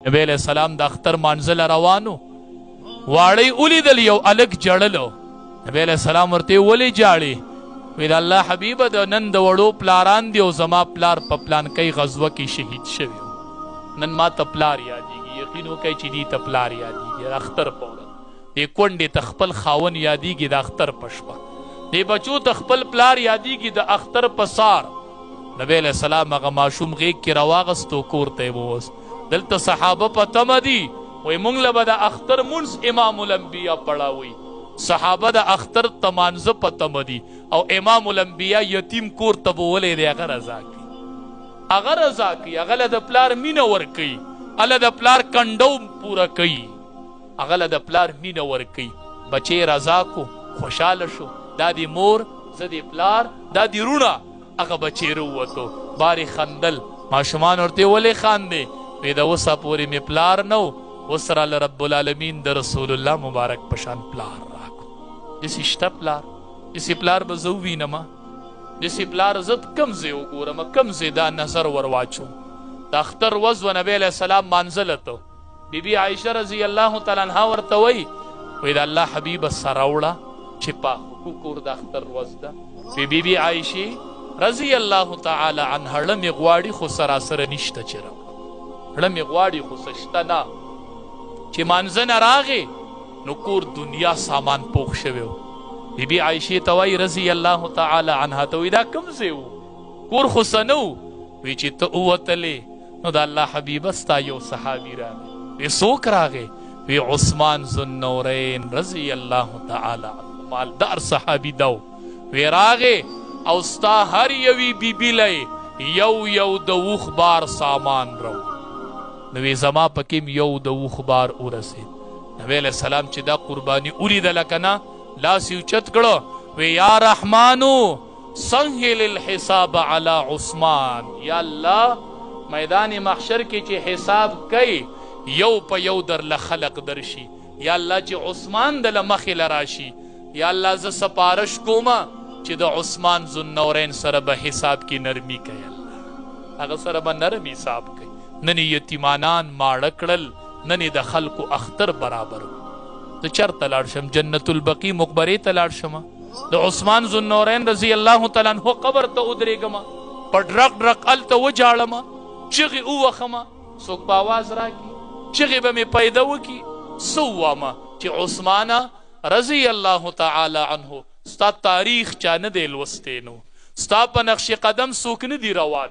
نبی علیہ السلام د اختر مانځله روانو، واړی ولیدل یو هلک جړلو. نبی علیہ السلام ورته ولې جاړې؟ وی د الله حبیبه د نن د وړو پلاران دی او زما پلار په پلانکۍ غزوه کې شهید شوی، نن ما ته پلار یادېږي. یقین وکړئ چې دې ته پلار یادېږي د اختر په ورځ، دې کونډې ته خپل خاون یادېږي د اختر په شپه، دې بچو ته خپل پلار یادېږي د اختر په سار. نبی علیہ السلام هغه ماشوم غیږ کې راواغستو، کور ته یې ووست. دلته صحابه په تمه دي، وایي موږ له به د اختر مونځ امام الانبیا پړاوي. صحابه د اختر تمانزه په تمه دي او امام الانبیا یتیم کور ته به ولی دی هغه رضا کوي، هغه رضا کوي، هغه له د پلار مینه ورکوي، هله د پلار کنډو پوره کوي، هغه له د پلار مینه ورکوي. بچی رضا کو، خوشحاله شو، دا دی مور زه دی پلار دا دی رونه، هغه بچی راووتو، بارې خندل. ماشومان ورته ولې خاندې؟ وی د اوسه پورې مې پلار نه و، اوس راله رب العالمین د رسول الله مبارک پشان پلار راکو. داسې شته پلار؟ داسې پلار به زه ووینمه، داسې پلار زه کم ځای وګورمه، کم ځای دا نظر ور واچوم. د اختر ورځ و نبی علیه السلام مانځله ته، بیبي عایشه رضی الله تعالی عنها ورته وایي د الله حبیبه سره وړه چې پاخه کور د اختر ورځ ده. بیبي عایشې رضی الله تعالی عنها ړمې غواړي خو سراسره نشته چې راوړه، ړمې غواړي خو څه شته نه. چې مانځه نه راغې نو کور دنیا سامان پوخ شوی و. بیبي عایشې ته وایي رضی الله تعالی عنها ته وایي دا کوم ځای و؟ کور خو څه نه و؟ وی چې ته ووتلې نو د الله حبیبه ستا یو صحابي راغی. وی څوک راغی؟ وی عثمان ذوالنورین رضی الله تعالی عنه، مالدار صحابي ده. وی راغی او ستا هر یوی بیبي لی یو یو د اوښ بار سامان رو. نو وی زما پکې یو د اوښ بار ورسېد. نبی علیه السلام چې دا قرباني ولیدله که نه، لاس یې اوچت کړه، وی یا رحمانو سهل الحساب علی عثمان. یا الله میدان محشر کې چې حساب کوي یو په یو درله خلق درشي، یا الله چې عثمان دله مخې له راشي، یا الله زه سپارش کومه چې د عثمان ذوالنورین سره به حساب کې نرمي کوي، الله هغه سره به نرم حساب کوي. نن یتیمانان ماړه کړل، نن د خلکو اختر برابر. زه چېرته لاړ شم؟ جنت البقیع مقبرې ته لاړ شمه، د عثمان ذوالنورین رضی الله تعالی عنه قبر ته ودرېږمه، په ډرق ډرق هلته وجاړمه، چغې ووهمه، څوک په آواز راکړي، چغې به مې پیدا وکړي، څه ووامه چې عثمانه رضی الله تعالی عنه ستا تاریخ چا نه دی لوستی، نو ستا په نقش قدم څوک نه دي روان.